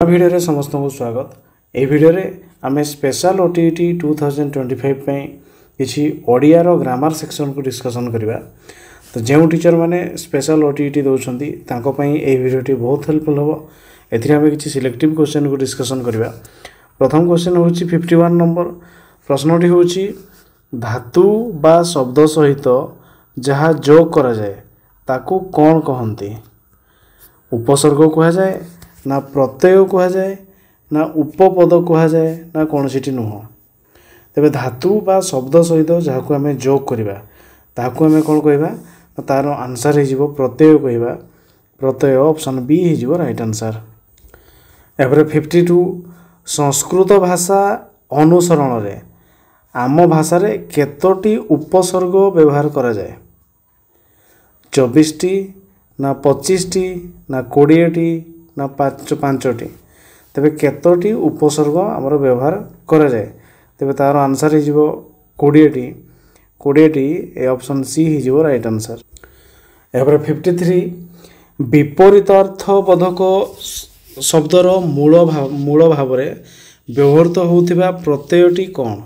Video समस्त को स्वागत। ये भिडियो आम स्पेशल ओटीटी 2025 किसी ओडिया रो ग्रामर सेक्शन को डिस्कसन करवा। तो जो टीचर मैंने स्पेशल ओटीटी दौरान ये भिडियोटी बहुत हेल्पफुल हम। एमें किसी सिलेक्टिव क्वेश्चन को डिस्कसन करवा। प्रथम क्वेश्चन हूँ 51 नंबर प्रश्नटी हूँ धातु बा शब्द सहित जहाँ जोग करा जाए ताकू कौन कहती। उपसर्ग कह जाए ना प्रत्यय कह जाए ना उपपद कह जाए ना कौन सी नुह। तेरे धातु बा शब्द सहित जहाँ को आम जोग करवा ताकू आम कौन कहवा तार आंसर हो प्रत्यय कहवा। प्रत्यय ऑप्शन बी हो राइट आंसर। एवरे 52 संस्कृत भाषा अनुसरण रे आम भाषा रे केतोटी उपसर्ग व्यवहार करा जाए। 24टी ना 25टी ना 20टी ना 5टी। तेरे केतोटी उपसर्ग आमर व्यवहार करा जाए। तेरे तार आंसर हो 20टी। 20टी ए ऑप्शन सी हो राइट आंसर। एवरे 53 विपरीतार्थबोधक शब्दर मूल भाव व्यवहृत होउथिबा प्रत्ययटी कौन।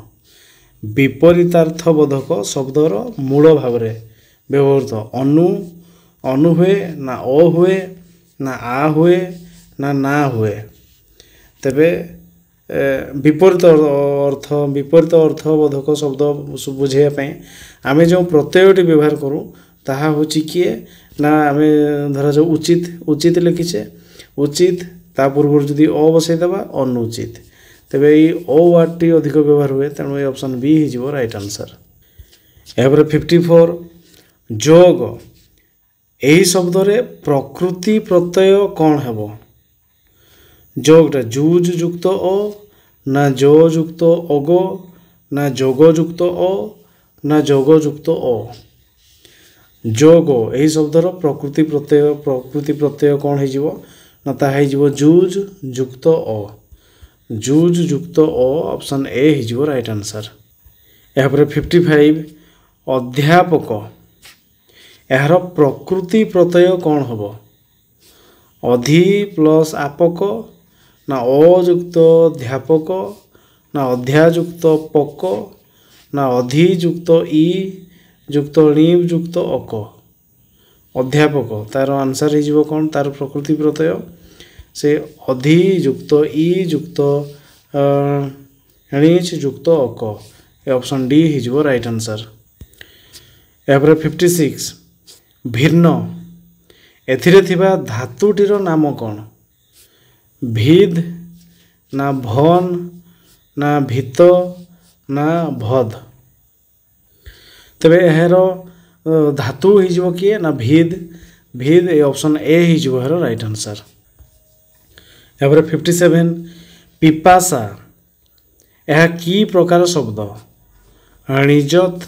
विपरीतार्थबोधक शब्दर मूल भाव व्यवहृत अनु हुए ना अ हुए ना आ हुए ना हुए। तेबे विपरीत अर्थबोधक शब्द बुझाइवाई आम जो प्रत्ययटी व्यवहार करूँ ताहा होची किए ना आम धरा जो उचित लिखीचे उचित ता पूर्व जदि अ बसईदेवा अनुचित। तेबे ये अ वार्डटी अधिक व्यवहार हुए तेणु ये ऑप्शन बी हो राइट आंसर। यापर 54 जोग यही शब्द रे प्रकृति प्रत्यय कौन हेबो। जोगटा जूज युक्त अ ना जो युक्त अगो ना जोग युक्त अ ना जोग युक्त अ। जोग यही शब्दर प्रकृति प्रत्यय कौन हो ना ताहा हो जूज युक्त अ। जूज युक्त अ ऑप्शन ए हो राइट आंसर। यापर 55 अध्यापक यार प्रकृति प्रत्यय कौन हम। अधि प्लस आपक ना अयुक्त अध्यापक ना अध्यायुक्त पक ना अधियुक्त ई युक्त णीव युक्त अक। अध्यापक तार आंसर हो कौन तार प्रकृति प्रत्यय से अधियुक्त ई युक्त णीच युक्त अक। ऑप्शन डी हो राइट आंसर। यापर 56 भिन्न एथिरे थिबा धातुटीर नाम कौन। भिद ना भन ना भित ना भद। तेबे यार धातु हो किए ना भिद। भिद ए ऑप्शन ए हो राइट आंसर। यापर 57 पिपासा यह की प्रकार शब्द। निजत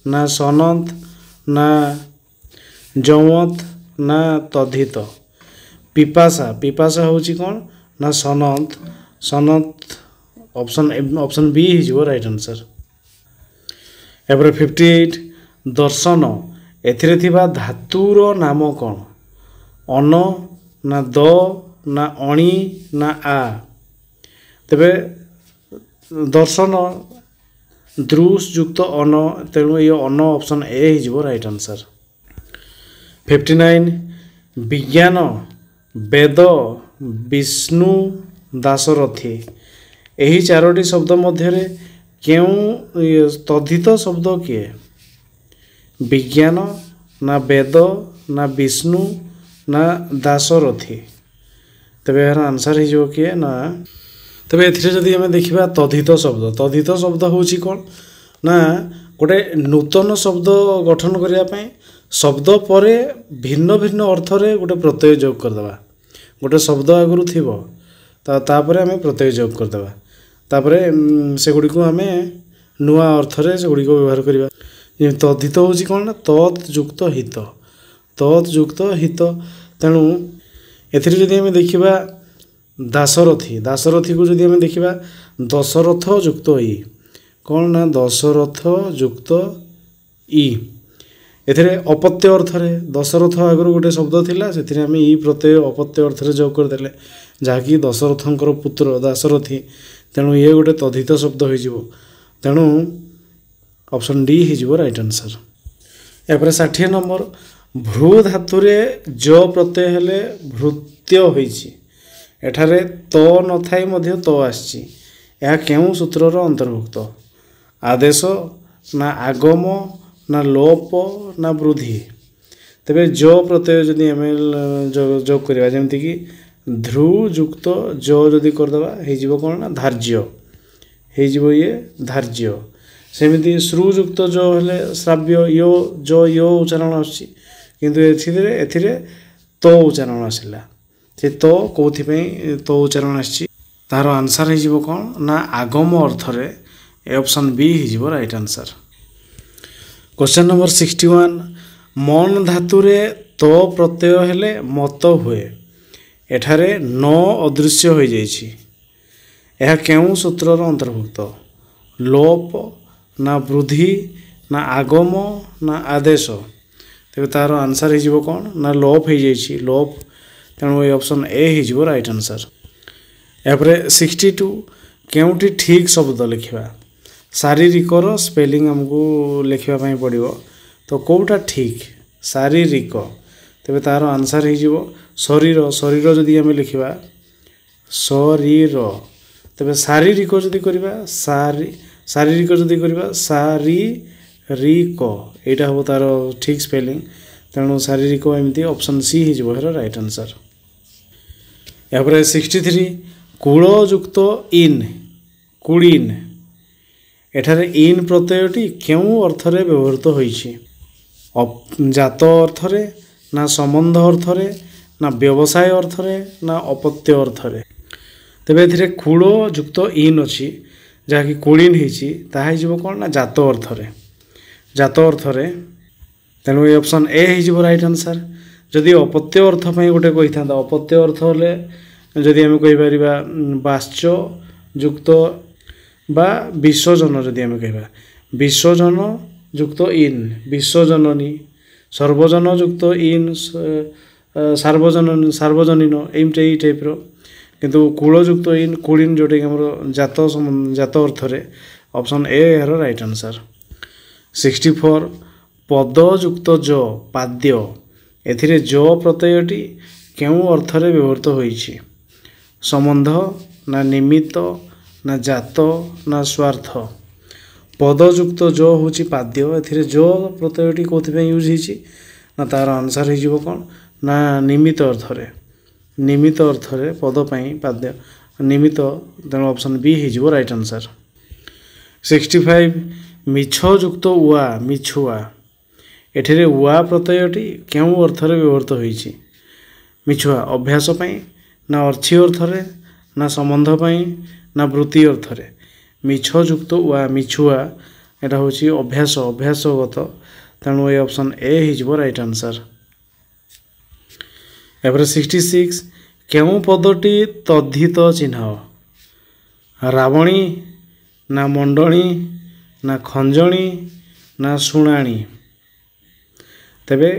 ना सनत ना जमत ना तद्धित। पिपासा होची कौन ना सनत ऑप्शन बी हो राइट आंसर। यापर 58 दर्शन एथिरे थिबा धातुर नाम कौन। अन ना द ना अणी ना आ। तेबे दर्शन द्रुस युक्त अन तेणु ये अन ऑप्शन ए हो राइट आंसर। 59 विज्ञान वेद विष्णु दासरथी यही चारोटी शब्द मध्य क्यों तद्धित शब्द किए। विज्ञान ना वेद ना विष्णु ना दासरथी। तेबे यार आंसर हो किए ना। तेबे एथिरे जदि आम देखा तद्धित शब्द होची कौन ना गोटे नूतन शब्द गठन करने शब्द पर भिन्न भिन्न अर्थ रे गोटे प्रत्यय जोग करदेवा। गोटे शब्द आगुरी थी तापर आम प्रत्यय जोग करदेवा तापर से गुड़ी को आम नुआ अर्थ रे से गुड़ी को व्यवहार करवा। तद्धित होची कौन ना तत्युक्त हित। तेणु एथिरे जदि आम देखा दासरथी को जदि आम देखा दशरथ युक्त ई कौन ना दशरथ युक्त ई एथिरे अपत्य अर्थरे दशरथ आगु गोटे शब्द थिला से आम ई प्रत्यय अपत्य अर्थरे जोग करदे जहाँकि दशरथंकर पुत्र दाशरथी तेणु ये गोटे तद्धित शब्द हो तेणु ऑप्शन डी हो राइट आंसर। यापर 60 नंबर भ्रू धातुरे ज प्रत्यय हेले भृत्य होइछि एठारे तो न थाई मध्य तो आछि या केउ सूत्रर अंतर्भुक्त आदेश ना आगम ना लोप ना वृद्धि तेबे ज प्रत्यय जदि आम जोग करवा जमती कि ध्रु युक्त ज जदि करदे हो कौन ना धार्य हो ये धार्य सेमिति श्रुयुक्त जो हेले श्राव्य यो जो यो उच्चारण आछि किंतु एथिरे तो उच्चारण आसिला से तो कौथिपई तो उच्चारण आछि तार आंसर हो कौन ना आगम अर्थरे ऑप्शन बी हो राइट आंसर। क्वेश्चन नंबर 61 मन धातुरे तो प्रत्यय हेले मत हुए एठारे न अदृश्य हो जाइछि यह केउ सूत्रर अंतर्भुक्त लोप ना वृद्धि ना आगम ना आदेश तेरे तार आंसर हो कौन ना लोप हो जाइछि लोप तेणु ये ऑप्शन ए हो राइट आंसर। यापर 62 केउटी ठीक शब्द लिखा शारीरिकर स्पेलिंग आमको लिखापी पड़ो तो कौटा ठीक शारीरिक तेरे तार आंसर हो शरीर शरीर जदि आम लिखा शरीर तेरे शारीरिक जदि करवा शारीरिक जदि करवा शारीरिक यहाँ हम तार ठीक स्पेलिंग तेणु शारीरिक एमती ऑप्शन सी हो राइट आंसर। यापर 63 कूल युक्त इन कुड़ीन एठारे इन प्रत्ययटी क्यों अर्थरे व्यवहृत होइछि जात अर्थरे ना संबंध अर्थरे ना व्यवसाय अर्थरे ना अपत्य अर्थरे तेबे एथिरे कूल युक्त इन अच्छी जहाँकि कुड़ीन हो कौन ना जात अर्थरे तेणु ये ऑप्शन ए हो राइट आंसर। जदि अपत्य अर्थ गोटे कही था अपत्य अर्थ हेले जदि आम कहीपर बाश्च युक्त बा विश्वजन जदि आम कह विश्वजन युक्त इन विश्वजननी सर्वजन युक्त इन सार्वजनीन यही टाइप्र किंतु कूलयुक्त इन कुड़ीन जोटा कि आम जात अर्थरे ऑप्शन ए यार राइट आंसर। 64 पदयुक्त ज पाद्य एथिरे ज प्रत्ययटी केउ अर्थरे व्यवहृत होइछि संबंध ना निमित्त ना जात ना स्वार्थ पदयुक्त ज होछि पाद्य एथिरे ज प्रत्ययटी कोथिपई यूज होइछि ना तार आंसर हो कौन ना निमित्त अर्थरे पद पई पाद्य निमित्त तेणु ऑप्शन बी हो राइट आंसर। 65 मिछयुक्त उआ मिछुआ एठिरे उआ प्रत्ययटी केउ अर्थरे व्यवहृत होइछि मिछुआ अभ्यास पई ना अर्ची अर्थरे ना संबंध पई ना वृत्ति अर्थरे मिछयुक्त उआ मिछुआ एटा होछि अभ्यासगत तेणु ये ऑप्शन ए हो राइट आंसर। यापर 66 केउ पदटी तद्धित चिन्ह रावणी ना मंडणी ना खंजणी ना शुणाणी तेबे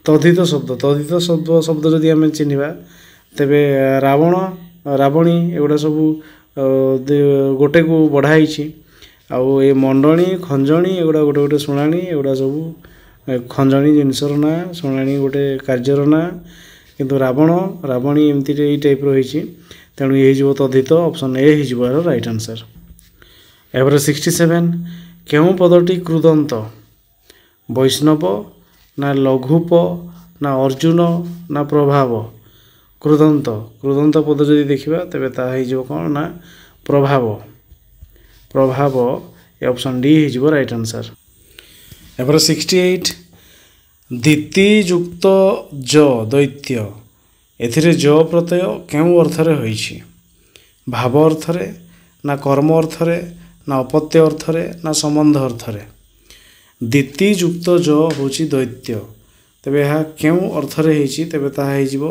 तद्धित शब्द जदि आम चिन्हवा तेबे रावण रावणी एगुड़ा सब गोटे को बढ़ाई आउ ये मंडणी खंजणी एगुड़ा गोटे गोटे शुणाणी एगुड़ा सब खंजणी जिनसर ना शुणाणी गोटे कार्यर ना किंतु रावण रावणी एमती ये टाइप रही तेणु ये हो तद्धित ऑप्शन ए हो राइट आंसर। यापर 67 केउ पदटी कृदंत वैष्णव ना लघुप ना अर्जुन ना प्रभाव कृदंत पद जदि देखा तेरे ताकि कौन ना प्रभाव ये ऑप्शन डी हो राइट आंसर। यापर 68 दितियुक्त ज दैत्य एथिरे ज प्रत्यय केउ अर्थरे होइछि भाव अर्थरे ना कर्म अर्थरे ना अपत्य अर्थरे ना संबंध अर्थरे दितियुक्त ज होछि दैत्य तेबे यह केउ अर्थरे होइछि तेबे ताहा होइजिवो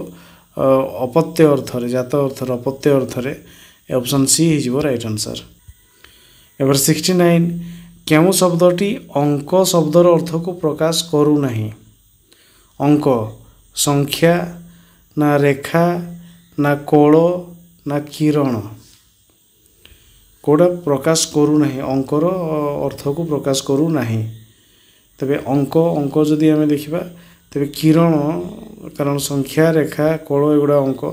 अपत्य अर्थरे जात अर्थरे अपत्य अर्थरे ऑप्शन सी हो राइट आंसर। एवर 69 କେଉଁ ଶବ୍ଦଟି ଅଙ୍କ ଶବ୍ଦର ଅର୍ଥକୁ ପ୍ରକାଶ କରୁନାହିଁ? ଅଙ୍କ ସଂଖ୍ୟା ନା ରେଖା ନା କୋଳ ନା କିରଣ? କେଉଁଟା ପ୍ରକାଶ କରୁନାହିଁ? ଅଙ୍କର ଅର୍ଥକୁ ପ୍ରକାଶ କରୁନାହିଁ। ତେବେ ଅଙ୍କ ଯଦି ଆମେ ଦେଖିବା ତେବେ କିରଣ, କାରଣ ସଂଖ୍ୟା ରେଖା କୋଳ ଏଗୁଡ଼ା ଅଙ୍କ,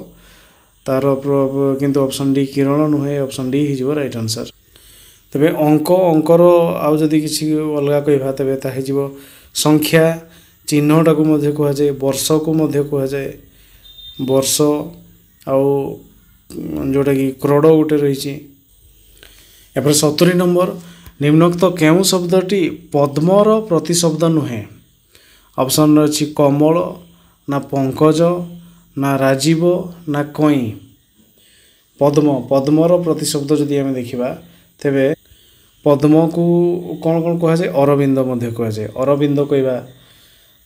ତାର କିନ୍ତୁ ଅପସନ୍ ଡି କିରଣ ନୁହେଁ, ଅପସନ୍ ଡି ହେଇଯିବ ରାଇଟ୍ ଆନ୍ସର୍। ତେବେ ଅଙ୍କର ଆଉ ଯଦି କିଛି ଅଲଗା କହିବା ତେବେ ତାହା ହେଇଯିବ ସଂଖ୍ୟା, ଚିହ୍ନଟାକୁ ମଧ୍ୟ କୁହାଯାଏ, ବର୍ଷକୁ ମଧ୍ୟ କୁହାଯାଏ, ବର୍ଷ, ଆଉ ଯେଉଁଟାକି କ୍ରୋଡ଼ ଗୋଟେ ରହିଛି। ଏପରେ 70 ନମ୍ବର, ନିମ୍ନୋକ୍ତ କେଉଁ ଶବ୍ଦଟି ପଦ୍ମର ପ୍ରତିଶବ୍ଦ ନୁହେଁ? ଅପସନ୍ରେ ଅଛି କମଳ ନା ପଙ୍କଜ ନା ରାଜୀବ ନା କଇଁ? ପଦ୍ମର ପ୍ରତିଶବ୍ଦ ଯଦି ଆମେ ଦେଖିବା ତେବେ ପଦ୍ମକୁ କ'ଣ କୁହାଯାଏ? ଅରବିନ୍ଦ ମଧ୍ୟ କୁହାଯାଏ, ଅରବିନ୍ଦ କହିବା।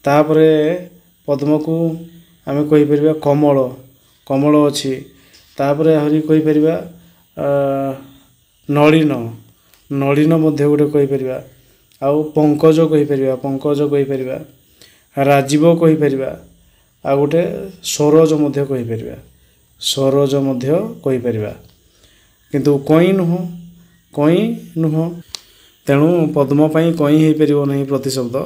ତାପରେ ପଦ୍ମକୁ ଆମେ କହିପାରିବା କମଳ ଅଛି। ତାପରେ ଆହୁରି କହିପାରିବା ନଳିନ ମଧ୍ୟ ଗୋଟେ କହିପାରିବା। ଆଉ ପଙ୍କଜ କହିପାରିବା, ରାଜୀବ କହିପାରିବା, ଆଉ ଗୋଟେ ସରୋଜ ମଧ୍ୟ କହିପାରିବା। କିନ୍ତୁ କଇଁ ନୁହଁ, ତେଣୁ ପଦ୍ମ ପାଇଁ କଇଁ ହେଇପାରିବ ନାହିଁ ପ୍ରତିଶବ୍ଦ,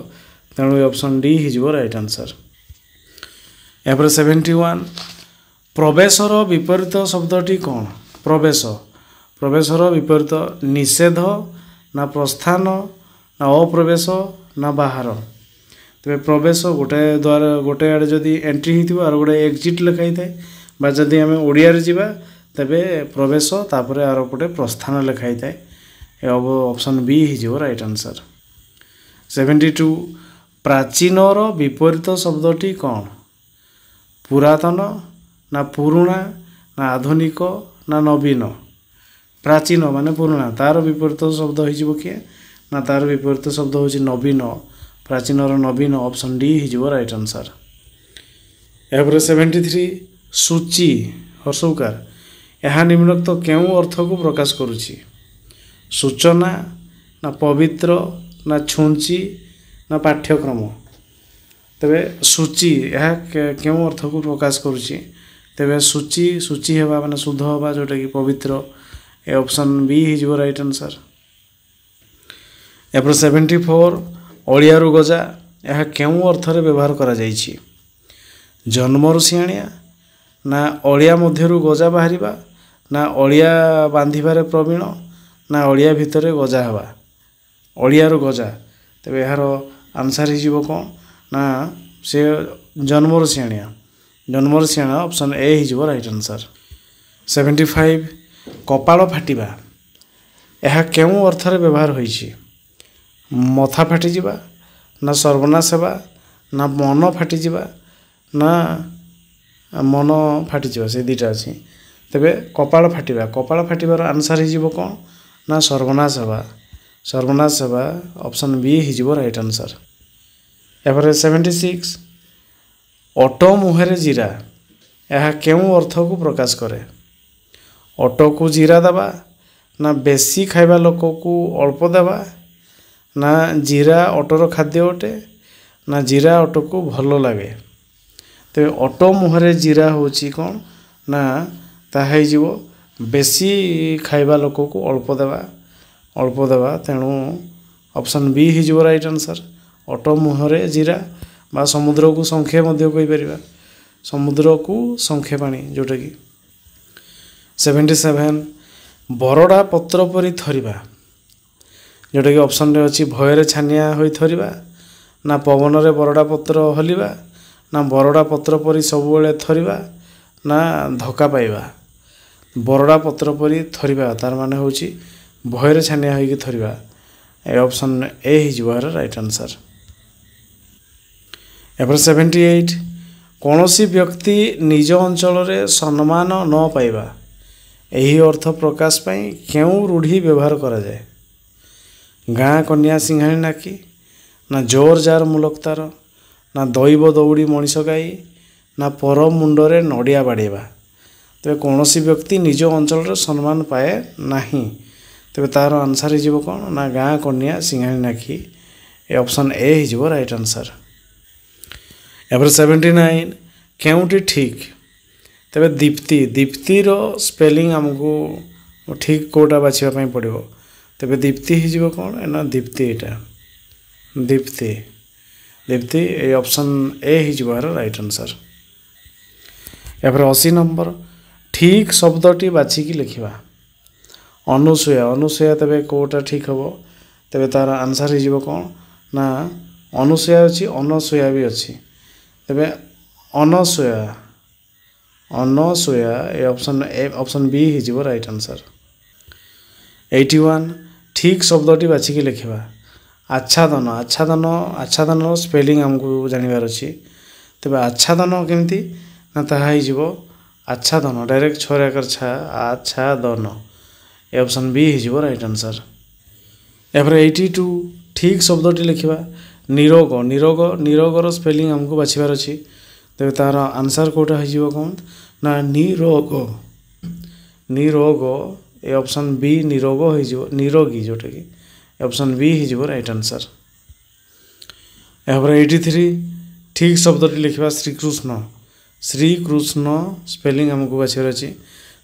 ତେଣୁ ଏ ଅପସନ୍ ଡି ହେଇଯିବ ରାଇଟ୍ ଆନ୍ସର୍। ଏହାପରେ 71, ପ୍ରବେଶର ବିପରୀତ ଶବ୍ଦଟି କ'ଣ? ପ୍ରବେଶର ବିପରୀତ ନିଷେଧ ନା ପ୍ରସ୍ଥାନ ନା ଅପ୍ରବେଶ ନା ବାହାର? ତେବେ ପ୍ରବେଶ ଗୋଟେ ଆଡ଼େ ଯଦି ଏଣ୍ଟ୍ରି ହେଇଥିବ ଆଉ ଗୋଟେ ଏକ୍ଜିଟ୍ ଲେଖା ହେଇଥାଏ, ବା ଯଦି ଆମେ ଓଡ଼ିଆରେ ଯିବା ତେବେ ପ୍ରବେଶ ତାପରେ ଆର ପଟେ ପ୍ରସ୍ଥାନ ଲେଖା ହେଇଥାଏ। ଏ ଅପସନ୍ ବି ହେଇଯିବ ରାଇଟ୍ ଆନ୍ସର୍। 72, ପ୍ରାଚୀନର ବିପରୀତ ଶବ୍ଦଟି କ'ଣ? ପୁରାତନ ନା ପୁରୁଣା ନା ଆଧୁନିକ ନା ନବୀନ? ପ୍ରାଚୀନ ମାନେ ପୁରୁଣା, ତାର ବିପରୀତ ଶବ୍ଦ ହେଇଯିବ କିଏ? ନା ତାର ବିପରୀତ ଶବ୍ଦ ହେଉଛି ନବୀନ। ପ୍ରାଚୀନର ନବୀନ, ଅପସନ୍ ଡି ହେଇଯିବ ରାଇଟ୍ ଆନ୍ସର୍। ଏହାପରେ 73, ସୂଚୀ ହର୍ଷଉକାର, ଏହା ନିମ୍ନୋକ୍ତ କେଉଁ ଅର୍ଥକୁ ପ୍ରକାଶ କରୁଛି? ସୂଚନା ନା ପବିତ୍ର ନା ଛୁଞ୍ଚି ନା ପାଠ୍ୟକ୍ରମ? ତେବେ ସୂଚୀ ଏହା କେଉଁ ଅର୍ଥକୁ ପ୍ରକାଶ କରୁଛି? ତେବେ ସୂଚି ହେବା ମାନେ ଶୁଦ୍ଧ ହେବା, ଯେଉଁଟାକି ପବିତ୍ର। ଏ ଅପସନ୍ ବି ହେଇଯିବ ରାଇଟ୍ ଆନ୍ସର୍। ଏପରେ 74, ଅଳିଆରୁ ଗଜା, ଏହା କେଉଁ ଅର୍ଥରେ ବ୍ୟବହାର କରାଯାଇଛି? ଜନ୍ମରୁ ସିଆଣିଆ ନା ଅଳିଆ ମଧ୍ୟରୁ ଗଜା ବାହାରିବା ନା ଅଳିଆ ବାନ୍ଧିବାରେ ପ୍ରବୀଣ ନା ଅଳିଆ ଭିତରେ ଗଜା ହେବା? ଅଳିଆରୁ ଗଜା, ତେବେ ଏହାର ଆନ୍ସର୍ ହେଇଯିବ କ'ଣ? ନା ସେ ଜନ୍ମରୁ ସିଆଣିଆ, ଅପସନ୍ ଏ ହେଇଯିବ ରାଇଟ୍ ଆନ୍ସର୍। 75, କପାଳ ଫାଟିବା, ଏହା କେଉଁ ଅର୍ଥରେ ବ୍ୟବହାର ହୋଇଛି? ମଥା ଫାଟିଯିବା ନା ସର୍ବନାଶ ହେବା ନା ମନ ଫାଟିଯିବା ନା ମନ ଫାଟିଯିବା, ସେ ଦୁଇଟା ଅଛି। ତେବେ କପାଳ ଫାଟିବାର ଆନ୍ସର୍ ହେଇଯିବ କ'ଣ? ନା ସର୍ବନାଶ ହେବା, ଅପସନ୍ ବି ହେଇଯିବ ରାଇଟ୍ ଆନ୍ସର୍। ଏପରେ 76, ଅଟ ମୁହଁରେ ଜିରା, ଏହା କେଉଁ ଅର୍ଥକୁ ପ୍ରକାଶ କରେ? ଅଟକୁ ଜିରା ଦେବା ନା ବେଶୀ ଖାଇବା ଲୋକକୁ ଅଳ୍ପ ଦେବା ନା ଜିରା ଅଟର ଖାଦ୍ୟ ଅଟେ ନା ଜିରା ଅଟକୁ ଭଲ ଲାଗେ? ତେବେ ଅଟ ମୁହଁରେ ଜିରା ହେଉଛି କ'ଣ? ନା ତାହା ହେଇଯିବ ବେଶୀ ଖାଇବା ଲୋକକୁ ଅଳ୍ପ ଦେବା, ତେଣୁ ଅପସନ୍ ବି ହେଇଯିବ ରାଇଟ୍ ଆନ୍ସର୍। ଅଟ ମୁହଁରେ ଜିରା, ବା ସମୁଦ୍ରକୁ ଶଙ୍ଖେ ମଧ୍ୟ କହିପାରିବା, ସମୁଦ୍ରକୁ ଶଙ୍ଖେ ପାଣି ଯେଉଁଟାକି। 77, ବରଡ଼ା ପତ୍ର ପରି ଥରିବା, ଯେଉଁଟାକି ଅପସନ୍ରେ ଅଛି ଭୟରେ ଛାନିଆ ହୋଇ ଥରିବା ନା ପବନରେ ବରଡ଼ା ପତ୍ର ହଲିବା ନା ବରଡ଼ା ପତ୍ର ପରି ସବୁବେଳେ ଥରିବା ନା ଧକ୍କା ପାଇବା? ବରଡ଼ା ପତ୍ର ପରି ଥରିବା, ତାର ମାନେ ହେଉଛି ଭୟରେ ଛାନିଆ ହୋଇକି ଥରିବା। ଏ ଅପସନ୍ ଏ ହେଇଯିବ ଏହାର ରାଇଟ୍ ଆନ୍ସର୍। ଏପରେ 78, କୌଣସି ବ୍ୟକ୍ତି ନିଜ ଅଞ୍ଚଳରେ ସମ୍ମାନ ନ ପାଇବା, ଏହି ଅର୍ଥ ପ୍ରକାଶ ପାଇଁ କେଉଁ ରୂଢ଼ି ବ୍ୟବହାର କରାଯାଏ? ଗାଁ କନ୍ୟା ସିଂହାଣୀ ନାକି ନା ଜୋର ଜାର ମୁଲକ ତାର ନା ଦୈବ ଦୌଡ଼ି ମଣିଷ ଗାଈ ନା ପର ମୁଣ୍ଡରେ ନଡ଼ିଆ ବାଡ଼େଇବା? ତେବେ କୌଣସି ବ୍ୟକ୍ତି ନିଜ ଅଞ୍ଚଳରେ ସମ୍ମାନ ପାଏ ନାହିଁ, तेबे तार आंसर हो कौन ना गाँ कन्या सिंघाणी नाखी ए ऑप्शन ए हो राइट आंसर। एपर 79 केउटी ठीक तेबे दीप्ति दीप्ति रो स्पेलिंग हमको ठीक कोटा बाछिबा पड़ो तेबे दीप्ति हो कौन ना दीप्ति एटा Deepti Deepti A option A हो राइट आंसर। एपर 80 नंबर ठीक शब्दटी बाछिकी लिखा अनुसूया अनुसूया तेबे कोटा ठीक हम तेबे तार आंसर हो कौन ना अनुसूया अच्छी अनसूया भी अच्छी तेबे अनसूया अनसूया ए ऑप्शन बी हो राइट आंसर। 81 ठीक शब्दटी बाछिकी लिखा आच्छादन आच्छादन स्पेलिंग हमको जानवर अच्छी तेबे आच्छादन केमती ना ताहा हो आच्छादन डायरेक्ट छोराकर छा आच्छादन ए ऑप्शन बी हो राइट आंसर। एपर 82 ठीक शब्दटी लिखा निरोग निरोग निरोगर स्पेलिंग हमको बाछिबार अच्छी तेबे तार आंसर कोटा हो कौन ना निरोग निरोग ए ऑप्शन बी निरोग हो निरोगी जोटा कि ऑप्शन बी हो राइट आंसर। एपर 83 ठीक शब्दटी लिखा श्रीकृष्ण श्रीकृष्ण स्पेलिंग हमको बाछिबार अच्छी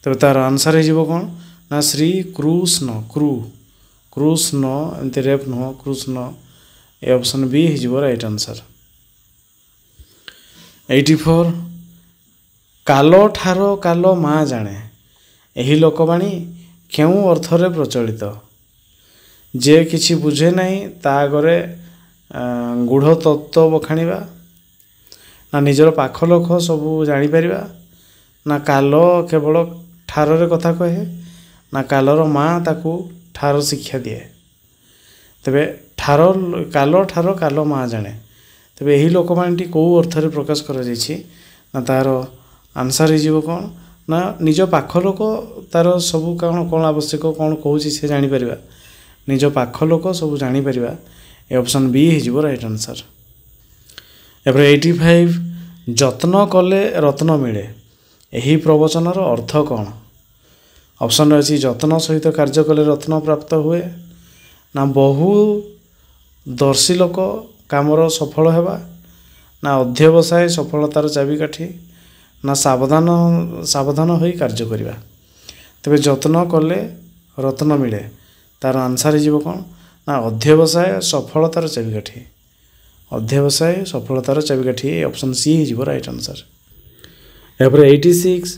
तेबे तार आंसर हो कौन ना श्रीकृष्ण कृष्ण एमती रेप नुह कृष्ण ए ऑप्शन बी हो राइट आंसर। 84 कालो ठारो कालो माँ जाने यही लोकवाणी क्यों अर्थरे प्रचलित जे किछि बुझे नहीं ता आगरे गूढ़ तत्व बखाणिबा ना निजर पाख लोक सब जापर ना काल केवल ठारे कथा कहे ना कालर माँ ताकू ठार शिक्षा दिए तेबे ठार काल ठार काल माँ जाने तेबे यही लोकवाणी कौ अर्थरे प्रकाश कर ना तार आंसर हो कौन ना निज पाख लोक तार सब कौन कौन आवश्यक कौन कौन से जापर निज पाख लोक सब जापर ए ऑप्शन बी हो राइट आंसर। एपर 85 जत्न कले रत्न मिले यही प्रवचनर अर्थ कौन ऑप्शन अच्छी जत्न सहित कार्य कले रत्न प्राप्त हुए ना बहु दर्शी लोक कामर सफल होगा ना अध्यवसाय सफलतार चाबिकाठी ना सावधान सावधान हो कार्य करवा तेबे जत्न कले रत्न मिले तार आंसर हो कौन ना अध्यवसाय सफलतार चाबिकाठी अध्यवसाय सफलतार चाबिकाठी ऑप्शन सी हो राइट आंसर। एपर 86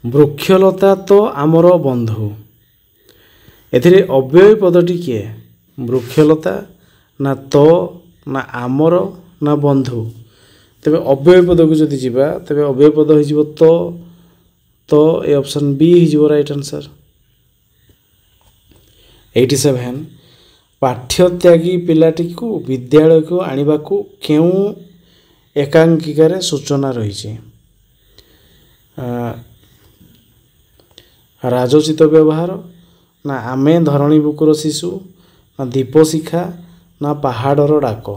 वृक्षलता तो आमर बंधु एथिरे अव्यय पदटी किए वृक्षलता ना तो ना आमर ना बंधु तेबे अव्यय पद को जदि जीवा तेबे अव्यय पद हो तो ए ऑप्शन बी हो राइट आंसर। 87 पाठ्यत्यागी पिलाटी को विद्यालय को आनिबा को क्यों एकांकिकार सूचना रही राजोचित व्यवहार ना आमे धरणी बुकुर शिशु ना दीपशिखा ना पहाड़र डाक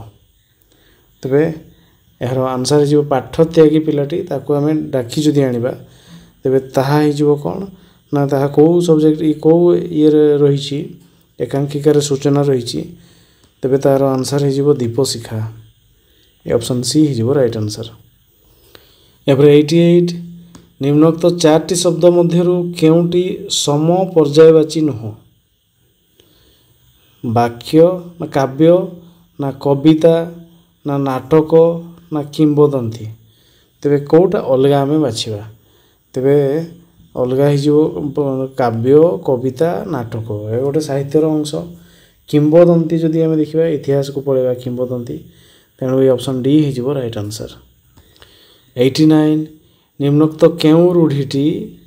तेबे यार आंसर हो पाठत्यागी पिलाटी ताको आमे डाकी जदि आनिबा तेबे ताहा हो कौन ना ताहा कौ सब्जेक्ट कौ ये रही एकांकिकार सूचना रही तेबे तार आंसर हो दीपशिखा ए ऑप्शन सी हो राइट आंसर। एपर 88 निम्नोक्त 4टी शब्द मध्यरु केउटी सम पर्यायवाची नुह वाक्य ना काव्य ना कविता ना नाटक ना किंबदंती तेबे कौटा अलग आम बाछा तेबे अलग हो काव्य कविता नाटक ए गोटे साहित्यर अंश किंबदंती जदि आम देखा इतिहास को पढ़ेगा किंबदंती तेणु ये ऑप्शन डी हो राइट आंसर। 89 निम्नोक्त केउ रूढ़ीटी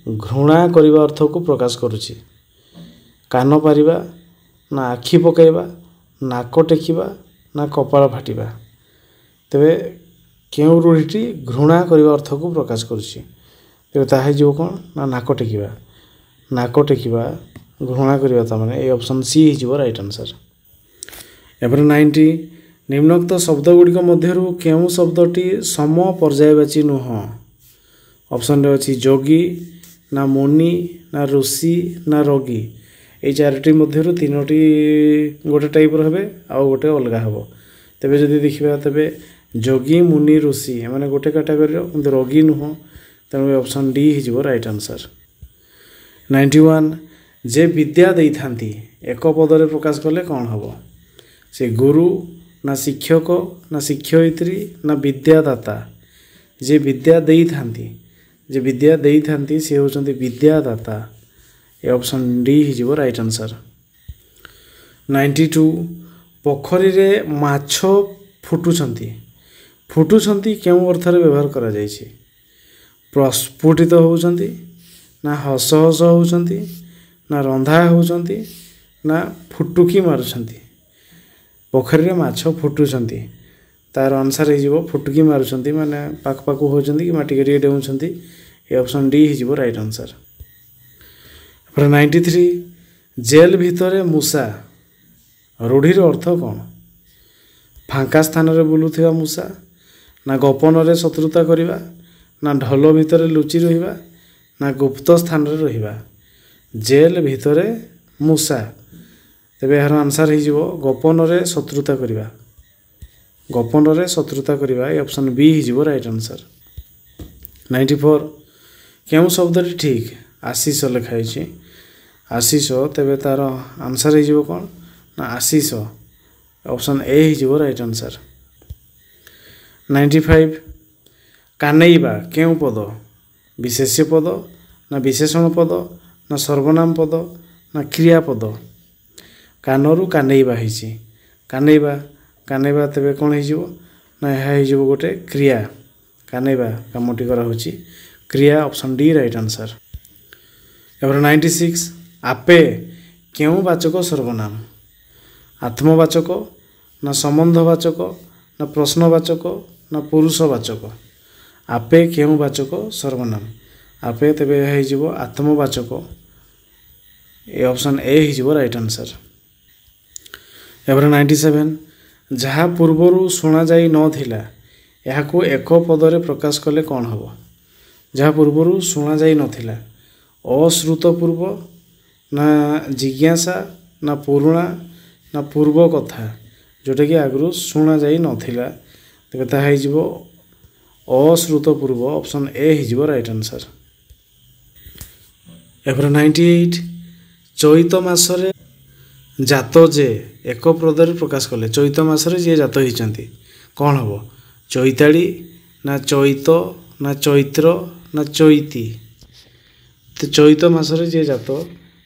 घृणा करने अर्थ को प्रकाश करुच्ची कान पारिबा ना आखि पकाइबा नाक टेकिबा ना कपाल फाटिबा तेबे केउ रूढ़ीटी घृणा करने अर्थ को प्रकाश करुच्ची तेबे ताहा जो कौन ना नाक टेकिबा घृणा करवा ताने ए ऑप्शन सी हो राइट आंसर। एपर 90 निम्नोक्त शब्द गुड़िक मध्यरु केउ शब्दटी सम पर्यायवाची नुह ऑप्शन अच्छी जोगी ना मुनि ना ऋषि ना रोगी এই ଚାରୋଟି ମଧ୍ୟରୁ ତିନୋଟି ଗୋଟେ ଟାଇପ୍ର ହେବେ ଆଉ ଗୋଟେ ଅଲଗା ହେବ। ତେବେ ଯଦି ଦେଖିବା ତେବେ ଯୋଗୀ ମୁନି ଋଷି ଏମାନେ ଗୋଟେ କାଟାଗୋରୀର କିନ୍ତୁ ରୋଗୀ ନୁହଁ, ତେଣୁ ଅପସନ୍ ଡି ହେଇଯିବ ରାଇଟ୍ ଆନ୍ସର୍। 91 ଯେ ବିଦ୍ୟା ଦେଇଥାନ୍ତି ଏକ ପଦରେ ପ୍ରକାଶ କଲେ କ'ଣ ହେବ? ସେ ଗୁରୁ ନା ଶିକ୍ଷକ ନା ଶିକ୍ଷୟିତ୍ରୀ ନା ବିଦ୍ୟାଦାତା? ଯେ ବିଦ୍ୟା ଦେଇଥାନ୍ତି ସେ ହେଉଛନ୍ତି ବିଦ୍ୟାଦାତା। ଏ ଅପସନ୍ ଡି ହେଇଯିବ ରାଇଟ୍ ଆନ୍ସର୍। 92 ପୋଖରୀରେ ମାଛ ଫୁଟୁଛନ୍ତି କେଉଁ ଅର୍ଥରେ ବ୍ୟବହାର କରାଯାଇଛି? ପ୍ରସ୍ଫୁଟିତ ହେଉଛନ୍ତି ନା ହସ ହସ ହେଉଛନ୍ତି ନା ରନ୍ଧା ହେଉଛନ୍ତି ନା ଫୁଟୁକି ମାରୁଛନ୍ତି? ପୋଖରୀରେ ମାଛ ଫୁଟୁଛନ୍ତି, ତାର ଆନ୍ସର୍ ହେଇଯିବ ଫୁଟୁକି ମାରୁଛନ୍ତି, ମାନେ ପାଖ ହେଉଛନ୍ତି କି ମାଟିକେ ଟିକେ ଡେଉଁଛନ୍ତି। ଏ ଅପସନ୍ ଡି ହେଇଯିବ ରାଇଟ୍ ଆନ୍ସର୍। 93 ଜେଲ୍ ଭିତରେ ମୂଷା ରୂଢ଼ିର ଅର୍ଥ କ'ଣ? ଫାଙ୍କା ସ୍ଥାନରେ ବୁଲୁଥିବା ମୂଷା ନା ଗୋପନରେ ଶତ୍ରୁତା କରିବା ନା ଢୋଲ ଭିତରେ ଲୁଚି ରହିବା ନା ଗୁପ୍ତ ସ୍ଥାନରେ ରହିବା? ଜେଲ୍ ଭିତରେ ମୂଷା, ତେବେ ଏହାର ଆନ୍ସର୍ ହେଇଯିବ ଗୋପନରେ ଶତ୍ରୁତା କରିବା। ଏ ଅପସନ୍ ବି ହେଇଯିବ ରାଇଟ୍ ଆନ୍ସର୍। 94 କେଉଁ ଶବ୍ଦଟି ଠିକ୍? ଆଶିଷ ଲେଖା ହେଇଛି ଆଶିଷ, ତେବେ ତାର ଆନ୍ସର୍ ହେଇଯିବ କ'ଣ ନା ଆଶିଷ। ଅପସନ୍ ଏ ହେଇଯିବ ରାଇଟ୍ ଆନ୍ସର୍। 95 କାନେଇବା କେଉଁ ପଦ? ବିଶେଷ୍ୟ ପଦ ନା ବିଶେଷଣ ପଦ ନା ସର୍ବନାମ ପଦ ନା କ୍ରିୟାପଦ? କାନରୁ କାନେଇବା ହେଇଛି, କାନେଇବା ତେବେ କ'ଣ ହେଇଯିବ ନା ଏହା ହେଇଯିବ ଗୋଟେ କ୍ରିୟା। କାନେଇବା କାମଟି କରାହେଉଛି କ୍ରିୟା। Option D right answer. ଏবার 96 ଆପେ କେଉଁ ବାଚକ ସର୍ବନାମ? ଆତ୍ମବାଚକ ନା ସମ୍ବନ୍ଧବାଚକ ନା ପ୍ରଶ୍ନବାଚକ ନା ପୁରୁଷବାଚକ? ଆପେ କେଉଁ ବାଚକ ସର୍ବନାମ? ଆପେ ତେବେ ଏହା ହେଇଯିବ ଆତ୍ମବାଚକ। ଏ ଅପସନ୍ ଏ ହେଇଯିବ ରାଇଟ୍ ଆନ୍ସର୍। ଏবার 97 ଯାହା ପୂର୍ବରୁ ଶୁଣାଯାଇ ନଥିଲା ଏହାକୁ ଏକ ପଦରେ ପ୍ରକାଶ କଲେ କ'ଣ ହେବ? ଯାହା ପୂର୍ବରୁ ଶୁଣାଯାଇ ନଥିଲା, ଅଶ୍ରୁତପୂର୍ବ ନା ଜିଜ୍ଞାସା ନା ପୁରୁଣା ନା ପୂର୍ବ କଥା, ଯେଉଁଟାକି ଆଗରୁ ଶୁଣାଯାଇ ନଥିଲା, ତେବେ ତାହା ହେଇଯିବ ଅଶ୍ରୁତପୂର୍ବ। ଅପସନ୍ ଏ ହେଇଯିବ ରାଇଟ୍ ଆନ୍ସର୍। ଏପରେ 98 ଚୈତ ମାସରେ ଜାତ ଯେ ଏକ ପଦରେ ପ୍ରକାଶ କଲେ, ଚୈତ ମାସରେ ଯିଏ ଜାତ ହେଇଛନ୍ତି କ'ଣ ହେବ? ଚୈତାଳି ନା ଚୈତ ନା ଚୈତ୍ର ନା ଚୈତି? ତ ଚୈତ ମାସରେ ଯିଏ ଜାତ,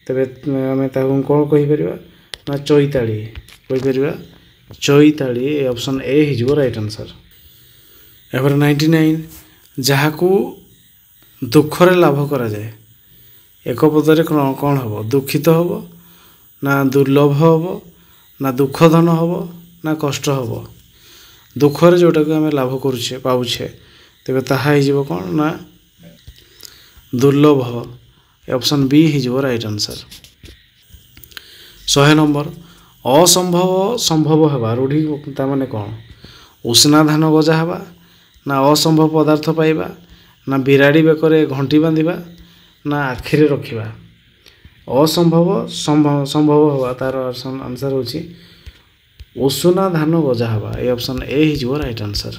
ତେବେ ଆମେ ତାକୁ କ'ଣ କହିପାରିବା ନା ଚୈତାଳି କହିପାରିବା, ଚୈତାଳି। ଏ ଅପସନ୍ ଏ ହେଇଯିବ ରାଇଟ୍ ଆନ୍ସର୍। ଏପରେ 99 ଯାହାକୁ ଦୁଃଖରେ ଲାଭ କରାଯାଏ ଏକ ପଦରେ କ'ଣ ହେବ? ଦୁଃଖିତ ହେବ ନା ଦୁର୍ଲଭ ହେବ ନା ଦୁଃଖଧନ ହେବ ନା କଷ୍ଟ ହେବ? ଦୁଃଖରେ ଯେଉଁଟାକୁ ଆମେ ଲାଭ ପାଉଛେ, ତେବେ ତାହା ହେଇଯିବ କ'ଣ ନା ଦୁର୍ଲଭ। ଅପସନ୍ ବି ହେଇଯିବ ରାଇଟ୍ ଆନ୍ସର୍। 100 ନମ୍ବର ଅସମ୍ଭବ ସମ୍ଭବ ହେବା ରୂଢ଼ି ତାମାନେ କ'ଣ? ଉଷୁନା ଧାନ ଗଜା ହେବା ନା ଅସମ୍ଭବ ପଦାର୍ଥ ପାଇବା ନା ବିରାଡ଼ି ବେକରେ ଘଣ୍ଟି ବାନ୍ଧିବା ନା ଆଖିରେ ରଖିବା? ଅସମ୍ଭବ ସମ୍ଭବ ହେବା, ତାର ଆନ୍ସର୍ ହେଉଛି ଉଷୁନା ଧାନ ଗଜା ହେବା। ଏ ଅପସନ୍ ଏ ହେଇଯିବ ରାଇଟ୍ ଆନ୍ସର୍।